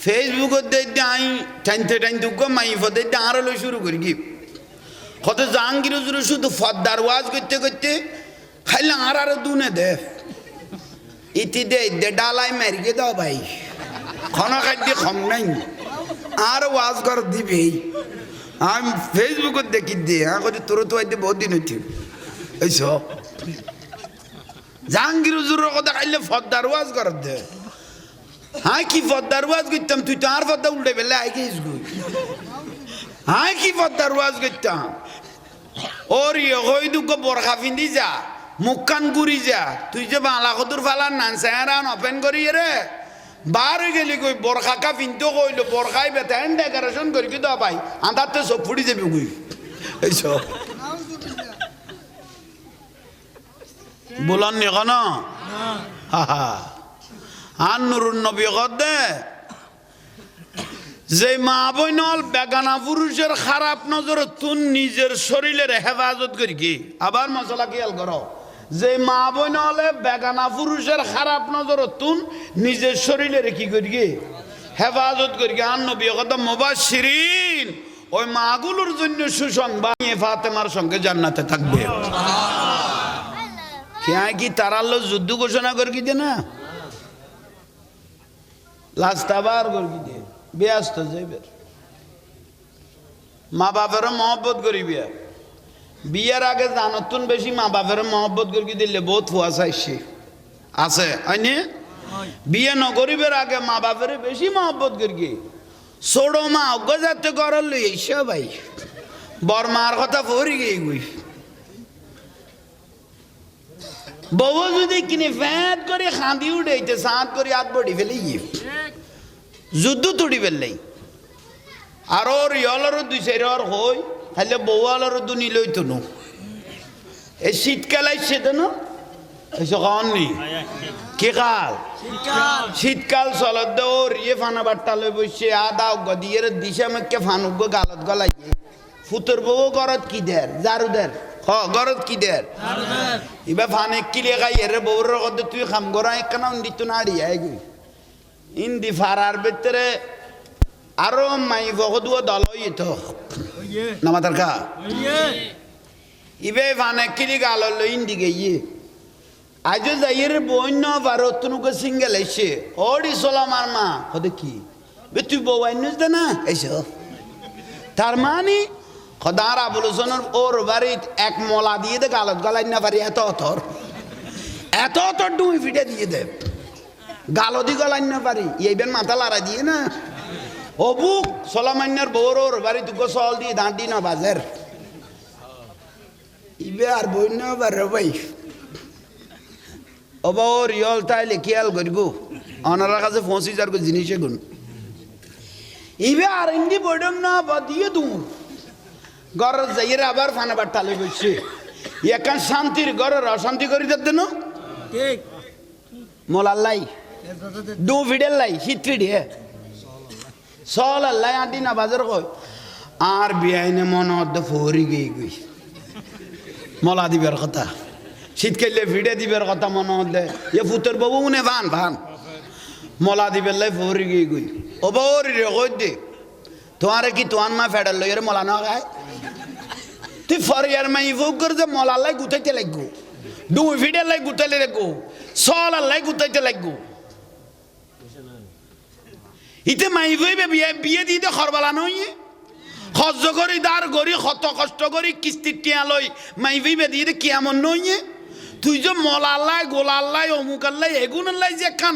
ফেসবুকত দেখতে আই টাইনতে টাইনতে মাই ফতে আরো শুরু করি কি কত জাহাঙ্গীর হুজুর শুধু ফদ্দার ওয়াজ করতে করতে খাইলে আরো দুনে দে ইতি দে ডালাই মারিকে দাও ভাই খানা খাদ্য কম নাই আর ওয়াজ কর দিবে আমি ফেসবুকত দেখি দিয়ে কত তোর তো আইতে বহুত দিন হইতে এইস জাহাঙ্গীর হুজুরের কথা খাইলে ফদ্দার ওয়াজ কর দে হাই কি ফদ্দার ওয়াজ করতাম তুই তো আর ফদ্দা উল্টে ফেলে আই গেছিস গুই হাই কি ফদ্দার ওয়াজ করতাম ওর হই দুঃখ বরখা ফিন্দি যা মুখ কান গুড়ি যা তুই যে বাংলা কদুর ফালার নান চেহারান ওপেন করি রে বার হয়ে গেলি কই বরখা কা ফিনতো কইলো বরখাই বেতেন ডেকোরেশন করি কি দাও ভাই আন্ধার তো সব ফুটি যাবি গুই এইসব বলান নি কেন হা হা আর নুরুন নবী দে যে মা বইনল বেগানা পুরুষের খারাপ নজর তুন নিজের শরীরের হেফাজত করি কি আবার মশলা খেয়াল করো যে মা বইনলে বেগানা পুরুষের খারাপ নজর তুন নিজের শরীরের কি করি কি হেফাজত করি কি আর নবী কথা মুবাশশিরিন ওই মাগুলোর জন্য সুসংবাদ ফাতেমার সঙ্গে জান্নাতে থাকবে কি তারার লোক যুদ্ধ ঘোষণা করি কি না লাস্ট আবার করি দে ব্যস্ত যাইবের মা বাপের মহব্বত করি বিয়ার আগে জানতুন বেশি মা বাপের মহব্বত করি দিলে বহুত ফুয়া চাইছে আছে হয়নি বিয়ে নগরিবের আগে মা বাপের বেশি মহব্বত করি ছোট মা অজ্ঞ যাতে করার লই এইসা ভাই বর মার কথা পড়ি গিয়ে গুই বউ যদি কিনে ফ্যাট করে খাঁদি উঠাইতে সাঁত করে হাত বড়ি ফেলে গিয়ে যুদ্ধ তুড়ি ফেললেই আর ওর ইয়লেরও দুই চার ওর হই তাহলে বউয়ালেরও দুনি লইতো নো এই শীতকাল আসছে তো না এসে খাওয়াননি কি কাল শীতকাল চলত ওর ইয়ে ফানা বাট্টা লই বসছে আদা দিয়ে দিশা মেকে ফানুক গালত গলাই ফুতর বউ গরত কি দের জারু দের গরত কি দের এবার ফানে কিলে গাই এর বউর কথা তুই খাম গড়া একখানা দিত না আড়িয়া এগুই ইন্দি ফারার ভিতরে আরো মাই ভগদুয়া দল হইতো নামাতার কা ইবে ফানে কিলি গাল হলো ইন্দি গিয়ে আজ যাইয়ের বন্য ভারতনুকে সিঙ্গেল এসে ওডি সোলামার মা হতে কি বে তুই বউ আইনিস দে না এসো তার মানে খদার আবুল হোসেনের ওর বাড়িত এক মলা দিয়ে দে গালত গলাই না পারি এত অতর ডুই ফিটে দিয়ে দে গালদি গলাই না পারি এইবেন মাথা লড়া দিয়ে না ও বুক সোলামান্যার বউর ওর বাড়ি তুকে সল দিয়ে দাঁড়ি না বাজার ইবে আর বই না পারে ভাই ওবা ওর ইয়ল তাইলে খেয়াল করিব ওনার কাছে 25,000 জিনিসে গুণ ইবে আর ইন্দি বইডম না বা দিয়ে দূর ঘর যাইয়ের আবার ফানা বাট্টা লই বসছে একান শান্তির ঘরের অশান্তি করি দেন ঠিক মোলাল্লাই দু ফিডেল লাই শীত ফিডে সল আল্লাহ আদি না বাজার কই আর বিয়াইনে মন অর্ধ ফরি গই গই মলা দিবার কথা শীতকালে ফিডে দিবার কথা মনে হলে এ ফুতর বাবু উনে ভান মলা দিবার লাই ফরি গই গই ও বৌরি রে কই দে তোমারে কি তোয়ান মা ফেডাল লই রে মলা না গায় তুই ফরিয়ার মাই ভোগ করে যে মলা লাই গুতাইতে লাগবো দু ফিডে লাই গুতাইলে লাগবো সল লাই গুতাইতে লাগবো ইতে মাই ভইবে বিয়ে দিয়ে খরবালা নই খরচ করি দার গড়ি কত কষ্ট করি কিস্তির টিয়া লই মাই ভইবে দিয়ে কেমন নই তুই যে মলাল্লাই গোলাল্লাই অমুকাল্লাই এগুনাল্লাই যে খান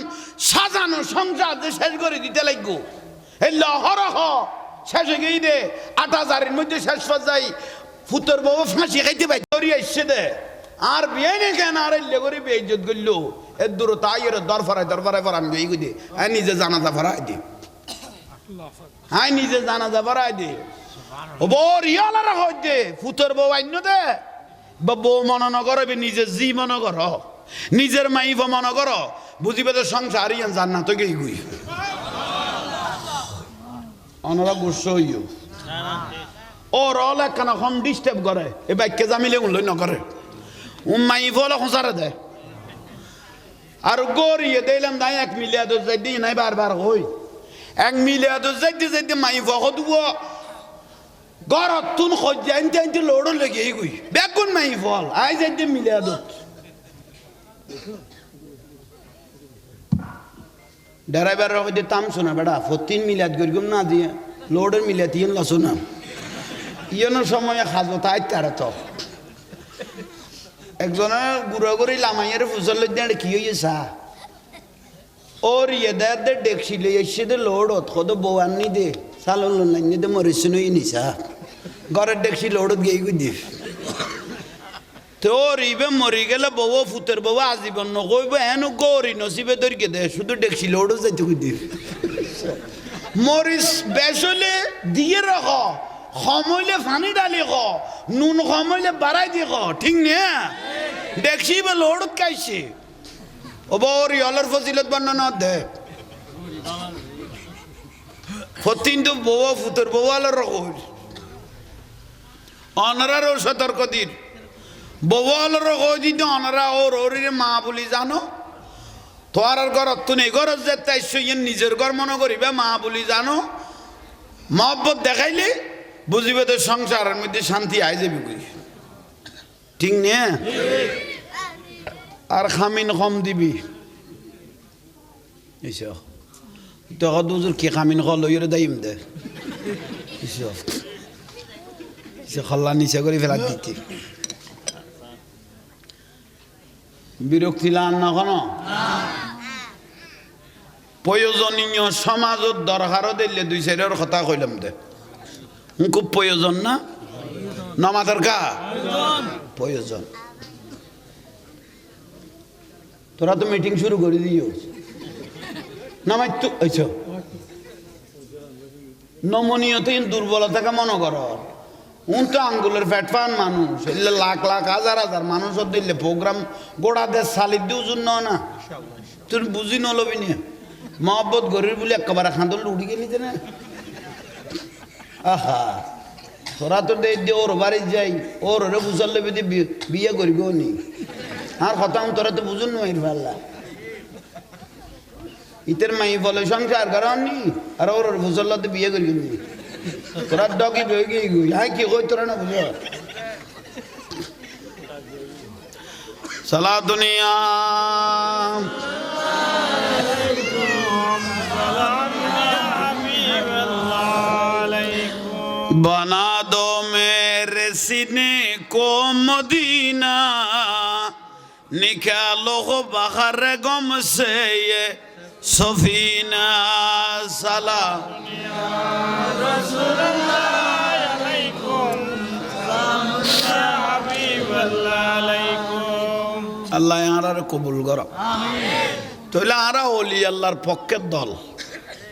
সাজানো সংসার যে শেষ করে দিতে লাগবো এই লহরহ শেষ হয়ে গিয়ে দে 8,000-এর মধ্যে শেষ যাই ফুতর বউ ফাঁসি খাইতে পাই দৌড়ি আসছে দে আর বিয়ে নেই কেন আর এলে করে বিয়ে ইজ্জত করলো এর দূর তাই এর দরফারায় ফরান গই দে হ্যাঁ নিজে জানাজা ফরাই দে হ্যাঁ নিজে জানাজা ফরাই দে ও বউ রিয়ালারা হয় দে ফুতর বউ আইন দে বা বউ মনে নগরবে নিজের জি মনে কর নিজের মাইফ মনে কর বুঝিবে তো সংসার ইয়ান জান্নাত গই গুই অনরা গুসো হইও ও রল একখানা কম ডিস্টার্ব করে এ বাইককে জামিলে উনলই নকরে মাইফ হলে খোঁচারে দেয় আর গড়িয়ে দিলাম দাই 1 মিলিয়া তো যাই দিই নাই বারবার হই এক মিলিয়াদ যাইতে যাইতে মাই ভকত ঘরত তুন সজ্জা আনতে আনতে লোড় লেগে গই বেগুন মাই ফল আই যাইতে মিলিয়াদত ড্রাইভার রকম তাম শোনা বেড়া 14 মিলিয়াদ গরিগম না দিয়ে লোডের মিলিয়াদ ইয়ন লাসো না ইয়নের সময় খাজো তাই তারা তো একজনের গুড়া গুড়ি লামাইয়ের ফুসল দিয়ে কি হয়েছে ওর ইয়েদার দে ডেকছি লই এসে দে লোডত কত বউ আনি দে সালো লাইনি দে মরিস নই নিসা ঘরের ডেকছি লোডত গিয়ে গুই দি তোর ইবে মরি গেলে বউ ফুতের বউ আজীবন নকইব হেন গৌরি নসিবে ধরিকে দে শুধু ডেকছি লোডত যাইতে গুই দি মরিস বেসলে দিয়ে রাখ সমইলে ফানি ডালি খ নুন সমইলে বাড়াই দি খ ঠিক নে ডেকছি বে লোডত কাইছে ওবর ইয়ালার ফজিলত বর্ণনা দে ফতিন তো বউ ফুতের বউ আলার রকম অনারারও সতর্ক দিন বউ আলার রকম দিন অনারা ওর ওরিরে মা বলি জানো তোর আর ঘর তো নেই ঘর যেতে নিজের ঘর মনে করিবে মা বলি জানো মহব্বত দেখাইলে বুঝিবে তো সংসারের মধ্যে শান্তি আই যাবি কই ঠিক নে আর খামিন কম দিবি এইসব তখন দুজোর কি খামিন খ লইরে দাইম দে এইসব সে খল্লা নিচে করে ফেলা দিতে বিরক্তি লান না কোনো প্রয়োজনীয় সমাজত দরকারও দিলে দুই সাইডের কথা কইলাম দে খুব প্রয়োজন না নমাজের কা প্রয়োজন তোরা তো মিটিং শুরু করে দিও নামাই তো আচ্ছা নমনীয়ত দুর্বলতাকে মনে কর তো আঙ্গুলের ফ্যাটফান মানুষ এলে লাখ লাখ হাজার হাজার মানুষ দিলে প্রোগ্রাম গোড়া দেশ সালিদ দিও জন্য না তুই বুঝি নলবি নিয়ে মহব্বত গরির বলে একেবারে খাঁদল উড়ি গেলি না আহা তোরা তো দে ওর বাড়ি যাই ওর ওরে বুঝার লেবে বিয়ে করিব নি আর কথা তোরা তো বুঝুন মাইর পাল্লা ইতের মাই বলে সংসার কারণ নি আর ওর বুঝল্লাতে বিয়ে করি নি তোরা ডকি বই গিয়ে গুই হ্যাঁ কি কই তোরা না বুঝো সালা দুনিয়া बना दो मेरे सीने को मदीना निकालो बाहर गम से ये सफीना सलाम या रसूलल्लाह अलैकुम सलाम या हबीबल्लाह अलैकुम আল্লাহ ইয়ারার কবুল করো আমিন তাহলে আরা ওলি আল্লাহর পক্ষের দল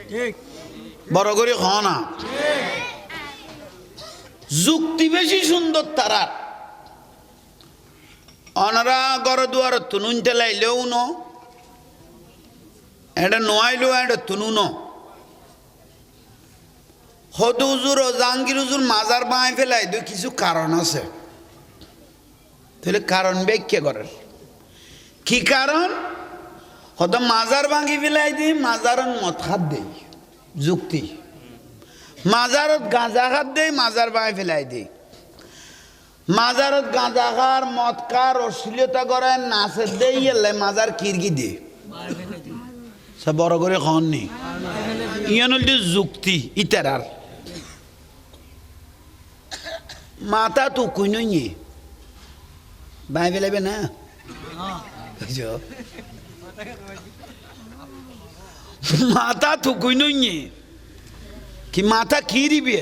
ঠিক বড় করে খ না ঠিক যুক্তি বেশি সুন্দর তারা অনারা ঘর দুয়ার তুনুন চালাইলেও ন এটা নোয়াইলেও এটা তুনুন হদু হুজুর ও জাহাঙ্গীর হুজুর মাজার বাঁই ফেলাই দু কিছু কারণ আছে তাহলে কারণ ব্যাখ্যা করার কি কারণ হয়তো মাজার ভাঙি ফেলাই দিই মাজার মদ খাত দেই যুক্তি মাজারত গাঁজা খাত দেই মাজার বাঁই ফেলাই দেই মাজারত গাঁজা খার মদ খার অশ্লীলতা করে নাচের দেই এলে মাজার কিরকি দে সব বড় করে খন নি ইয়ান যুক্তি ইতারার মাথা তো কুইন বাঁই ফেলাইবে না মাথা তো কুইন কি মাথা কি দিবে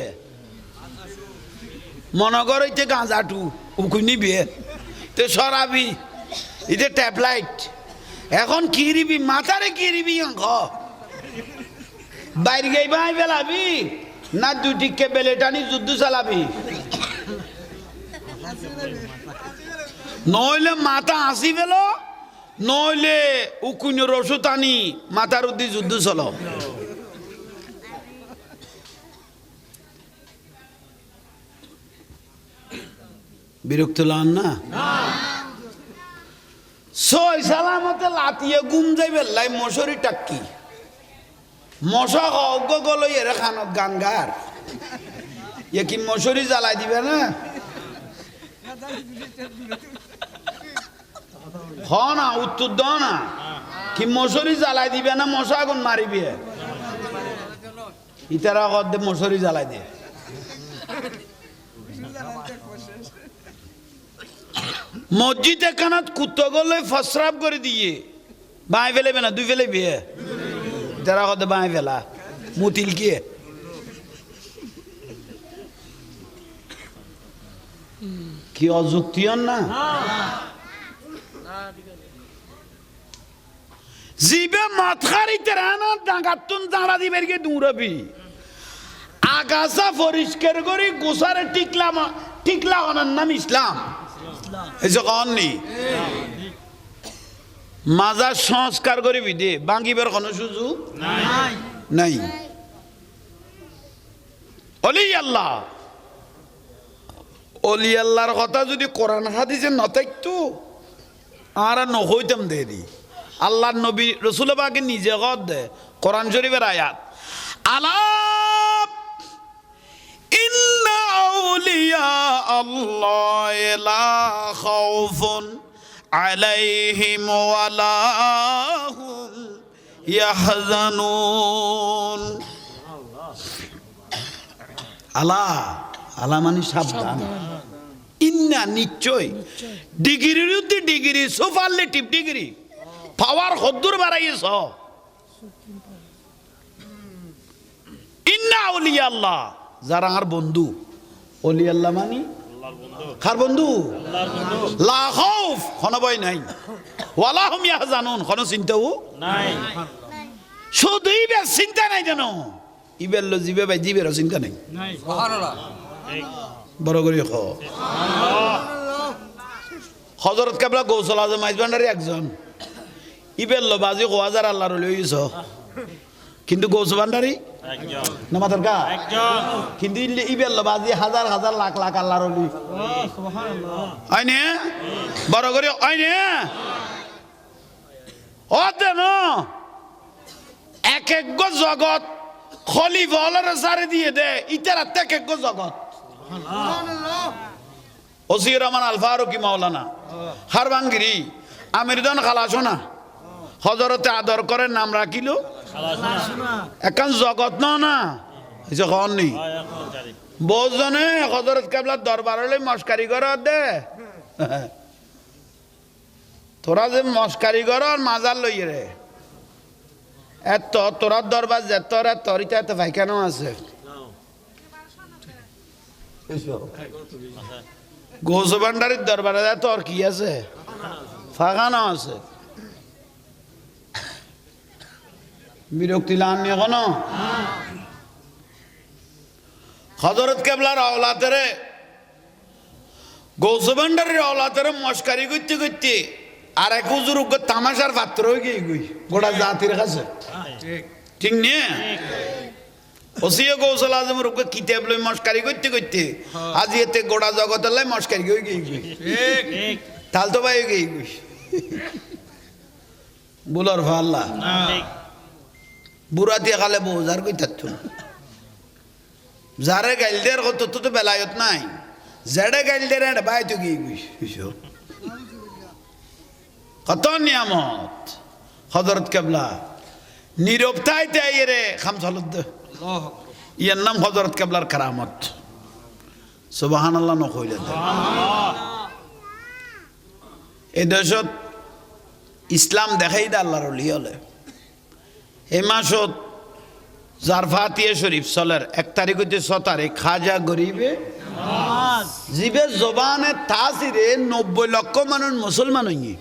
মনে কর হইতে গাঁজাটু উকুই নিবি তো সরাবি এটা ট্যাবলাইট এখন কি দিবি মাথারে কি দিবি বাইরে গাই ভাই বেলাবি না দুটিকে বেলে টানি যুদ্ধ চালাবি নইলে মাথা হাসি ফেল নইলে উকুনের ওষুধ আনি মাথার উদ্দি যুদ্ধ চলো বিরক্ত লান না সই সালামতে লাতিয়ে গুম যাইবে লাই মশরি টাক্কি মশা অজ্ঞ গলো এর খানত গাঙ্গার এ কি মশুরি জ্বালাই দিবে না হ না উত্তর দাও না কি মশুরি জ্বালাই দিবে না মশা আগুন মারিবে ইতারা কদ্দে মশুরি জ্বালাই দিয়ে মসজিদ এখানাত কুত্তো গলে ফসরাব করে দিয়ে বাঁই ফেলেবে না দুই ফেলে বিয়ে যারা কত বাঁই ফেলা মুতিল কে কি অযুক্তি না জিবে মাথারিতে রানা ডাঙ্গাতুন দাঁড়া দিবের কে দূরবি আগাছা পরিষ্কার করে গোসারে টিকলা ওনার নাম ইসলাম এই যে কননি মাজার সংস্কার করে বিদে বাঙ্গিবার কোনো সুযোগ নাই অলি আল্লাহর কথা যদি কোরআন হাদিসে ন থাকতো আর নহইতাম দেরি আল্লাহর নবী রসুল পাকে নিজে কর দে কোরআন শরীফের আয়াত আলা ইন্না আউলিয়া আল্লাহ লা খাউফুন আলাইহিম ওয়ালা হুম ইয়াহজানুন আলা মানে সাবধান ইন্না নিশ্চয় ডিগ্রির উদ্দি ডিগ্রি সুপারলেটিভ ডিগ্রি পাওয়ার হদ্দুর বাড়াইছ ইন্না আউলিয়া আল্লাহ যারা আর বন্ধু অলি আল্লাহ মানে কার বন্ধু লা খাউফ কোনো ভয় নাই ওয়ালা হুম ইয়াহজানুন কোনো চিন্তাও নাই শুধুই বে চিন্তা নাই জানো ইবেল জিবে ভাই জিবের চিন্তা নাই সুবহানাল্লাহ বড় করে খ হযরত কাবলা গৌসুল আজম মাইজবান্ডারি একজন ইবেল বাজি 1000 আল্লাহর লইছ কিন্তু গৌস ভান্ডারি একজন নামাতার কা একজন কিন্তু ইবেল বাজি হাজার হাজার লাখ লাখ আল্লাহর ওলি সুবহানাল্লাহ আইনে বড় করে আইনে ও দেন এক এক জগৎ খলিফা হলার সারে দিয়ে দে ইতারা এক এক জগৎ সুবহানাল্লাহ ওসি রহমান আল ফারুকি মাওলানা হারবাঙ্গিরি আমিরদান খালাসোনা হযরতে আদর করে নাম রাখিল এখন জগৎ না যখন নেই বহুজনে হযরত কেবলার দরবারে মস্কারি কর দে তোরা যে মস্কারি কর মাজার লই রে এত তোরা দরবার যে তোরা তরিতা এত ভাইকানো আছে গৌস ভান্ডারির দরবারে তোর কি আছে ফাঁকানো আছে বিরক্তি লান এখনো হযরত কেবলার আওলাতেরে গৌস ভান্ডারের আওলাতেরে মস্কারি করতে করতে আর এক হুজুর তামাশার পাত্র হয়ে গিয়ে গুই গোটা জাতির কাছে ঠিক নিয়ে ওসিও গৌসল আজমের উপরে কিতাব লই মস্কারি করতে করতে আজ এতে গোটা জগতের লাই মস্কারি হয়ে গিয়ে গুই তাল তো ভাই গিয়ে গুই বুলার ভাল্লা বুড়া দিয়ে খালে বোঝার কই থাকতো যারে গাইল দেয়ার কত তো বেলায়ত নাই জেডে গাইল দেয়ার বাই তো গিয়ে গুই কত নিয়ামত হযরত কেবলা নীরবতায় তাই রে খামসালুদ্দ ইয়ার নাম হযরত কেবলার কারামত সুবহানাল্লাহ নকইলে এই দেশত ইসলাম দেখাই দে আল্লাহর ওলি হলে এই মাসত যার ফাতিহা শরীফ চলের 1 তারিখ হইতে 6 তারিখ খাজা গরিবে জিবে জবানে তাসিরে 90 লক্ষ মানুষ মুসলমান হইনি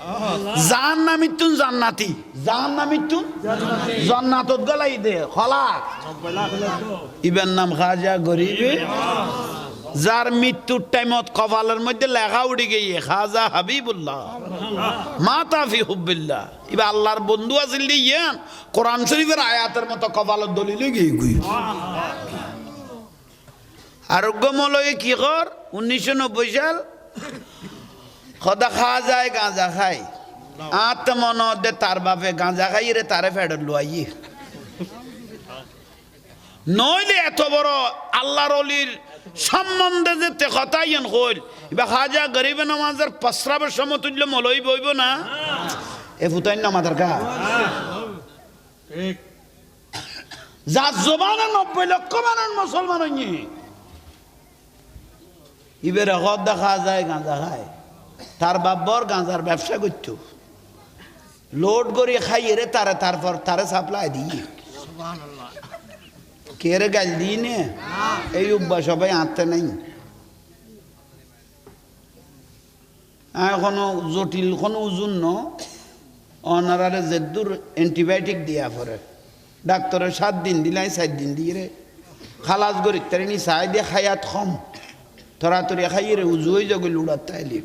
জাহান্নামিতুন জান্নাতি জাহান্নামিতুন জান্নাতত গলাই দে খলা 90 লাখ ইবেন নাম খাজা গরিবে যার মৃত্যুর টাইমত কপালের মধ্যে লেখা উঠে গিয়ে খাজা হাবিবুল্লাহ মাতা ফি হুব্বিল্লাহ ইবা আল্লাহর বন্ধু আছিল দিয়ে কোরআন শরীফের আয়াতের মতো কপালের দলিল গিয়ে গুই আরোগ্যমলয়ে কি কর 1990 সাল খদা খাওয়া যায় গাঁজা খাই আত্মন দে তার বাপে গাঁজা খাই রে তারে ফেডর লুয়াই নইলে এত বড় আল্লাহর অলির সম্বন্ধে যে কথাইন হইল এবার হাজা গরিবে নামাজের প্রস্রাবের সমতুল্য মলই বইব না এ ফুতাইন নামাজের কা যার জবানে 90 লক্ষ মানুষ মুসলমান হইনি ইবের হদ দেখা যায় গাঁজা খায় তার বাব্বর গাঁজার ব্যবসা করত লোড করি খাইয়ে রে তারে তারপর তারে সাপ্লাই দিই কেরে গাল দিই নে এই অভ্যাস সবাই আনতে নাই এখনো জটিল কোনো ওজন ন অনারারে যেদুর অ্যান্টিবায়োটিক দিয়া পরে ডাক্তারের 7 দিন দিলাই 4 দিন দিয়ে রে খালাস গরি তারে নি চাই দিয়ে খাইয়াত কম তরাতরি খাইয়ে রে উজু হয়ে যাবে লুড়ার তাইলে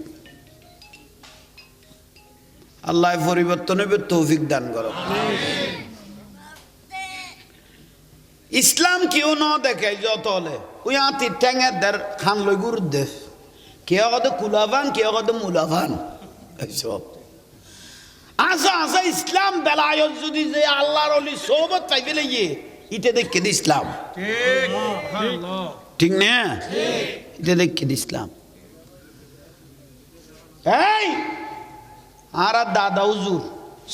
আল্লাহ পরিবর্তনের তৌফিক দান করো ইসলাম কেউ ন দেখে যত হলে ওই আতি ট্যাঙের দের খান লই গুরু দে কেউ কত কুলাভান কেউ কত মুলাভান এইসব আসা আসা ইসলাম বেলায়ত যদি যে আল্লাহর অলি সোহবত চাইবে লাগিয়ে ইতে দেখে দি ইসলাম ঠিক না ইতে দেখে দি ইসলাম এই আর দাদা হুজুর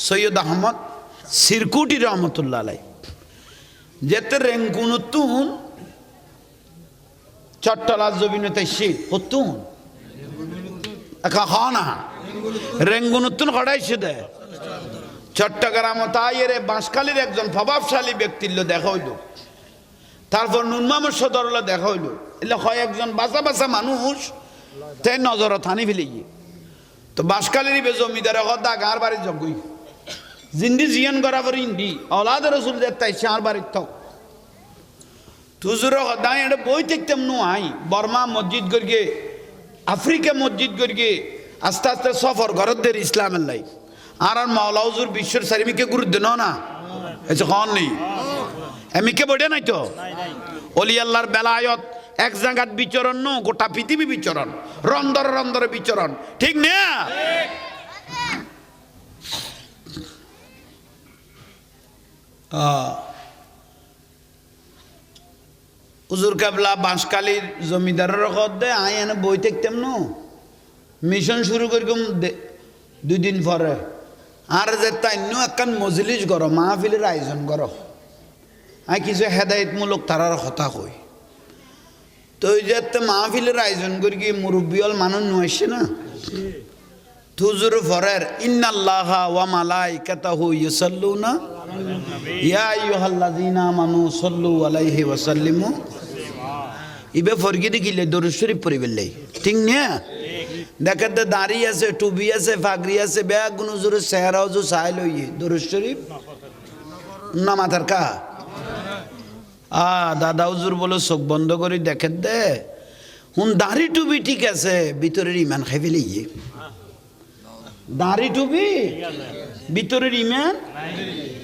সৈয়দ আহমদ সিরকুটি রহমতুল্লাহ আলাই যেতে রেঙ্গুনুতুন চট্টলার জবিনতে সে হতুন একা খানা রেঙ্গুনুতুন খড়াইছে দে চট্টগ্রাম তাইরে বাঁশখালীর একজন প্রভাবশালী ব্যক্তির দেখা হইল তারপর নুনমামের সদরলা দেখা হইল এলে হয় একজন বাসা বাসা মানুষ তাই নজর থানি ফেলে গিয়ে তো বাঁশখালীর জমিদার হদা গাঁর বাড়ি জগুই জিন্দি জিয়ান করা পর ইন্দি औलाद रसूल देता है चार बार तक तुझरो हदाय एड বই দেখতাম নো আই বর্মা মসজিদ গরগে আফ্রিকা মসজিদ গরগে আস্তে আস্তে সফর গরদের ইসলামের লাই আর মাওলা হুজুর বিশ্বর সারিমিকে গুরুত্ব দেন না এসে কোন নেই এমিকে বড়ে নাই তো ওলি আল্লাহর বেলায়ত এক জায়গাত বিচরণ ন গোটা পৃথিবী বিচরণ রন্দর রন্দরে বিচরণ ঠিক না হুজুর কাবলা বাঁশখালীর জমিদারের দে আই এনে বই থাকতাম ন মিশন শুরু করিম 2 দিন পরে আর যে তাইন্য একখান মজলিস করো মাহফিলের আয়োজন করো আই কিছু হেদায়তমূলক তারার কথা কই তো ওই যে মাহফিলের আয়োজন করি কি মুরব্বিয়ল মানুষ নয়সে না হুজুর ফরের ইন্নাল্লাহা ওয়া মালাইকাতাহু ইউসাল্লুনা ইয়া আইয়ুহাল্লাযীনা আমানু সাল্লু আলাইহি ওয়া সাল্লিমু ইবে ফরগি দিলে দরুদ শরীফ পড়িবেলাই ঠিক না দেখতে দাড়ি আছে টুপি আছে ফাগরি আছে বেগুন হুজুর চেহারা হুজুর চাই লইয়ে দরুদ শরীফ না মাথার কা দাদা হুজুর বলো চোখ বন্ধ করে দেখে দে হুন দাড়ি টুপি ঠিক আছে ভিতরের ইমান খাই ফেলিয়ে দাড়ি টুপি ভিতরের ইমান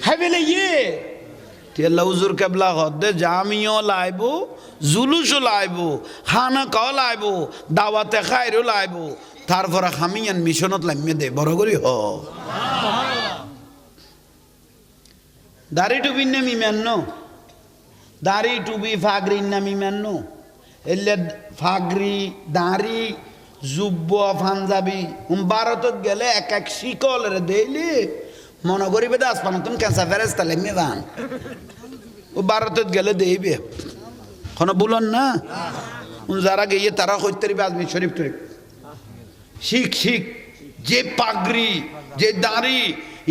খাইবেলে ইয়ে তেলা হুজুর কেবলা হদে জামিও লাইব জুলুসও লাইব খানা কাও লাইব দাওয়াতে খাইরও লাইব তারপরে খামিয়ান মিশনত লাইমে দে বড় করি হ দাড়ি টুপির নাম ইমান ন দাড়ি টুপি ফাগরির নাম ইমান ন এলে ফাগরি দাড়ি জুব্ব পাঞ্জাবি ভারতত গেলে এক এক শিকল রে দেইলি মনে করিবে দাস পানতুন ক্যান্সার ফেরেস্তা লেমে বান ও ভারতত গেলে দেইবে কোনো বলন না যারা গিয়ে তারা কইতে পারবে আজমি শরীফ টরিফ শিখ শিখ যে পাগড়ি যে দাড়ি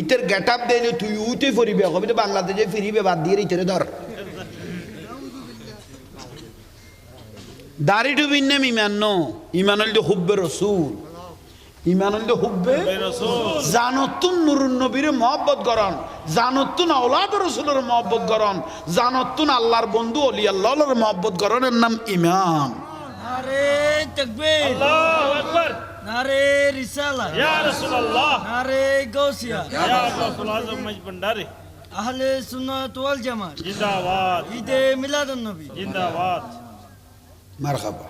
ইতের গেট আপ দেইলে তুই উঠে ফরিবে কবি তো বাংলাদেশে ফিরিবে বাদ দিয়ে ইতেরে ধর দাড়ি টুপির নাম ইমান ন ইমান হল হুব্বে রসুল ইমান হল হুব্বে জানতুন নুরুন নবীর মহব্বত করন জানতুন আওলাদ রসুলের মহব্বত করন জানতুন আল্লাহর বন্ধু অলি আল্লাহর মহব্বত করনের নাম ইমাম নারে তাকবীর আল্লাহু আকবার নারে রিসালাত ইয়া রাসূলুল্লাহ নারে গাউসিয়া ইয়া গাউসুল আজম মজবন্ডারি আহলে সুন্নাত ওয়াল জামাত জিন্দাবাদ ঈদে মিলাদুন নবী জিন্দাবাদ মারহাবা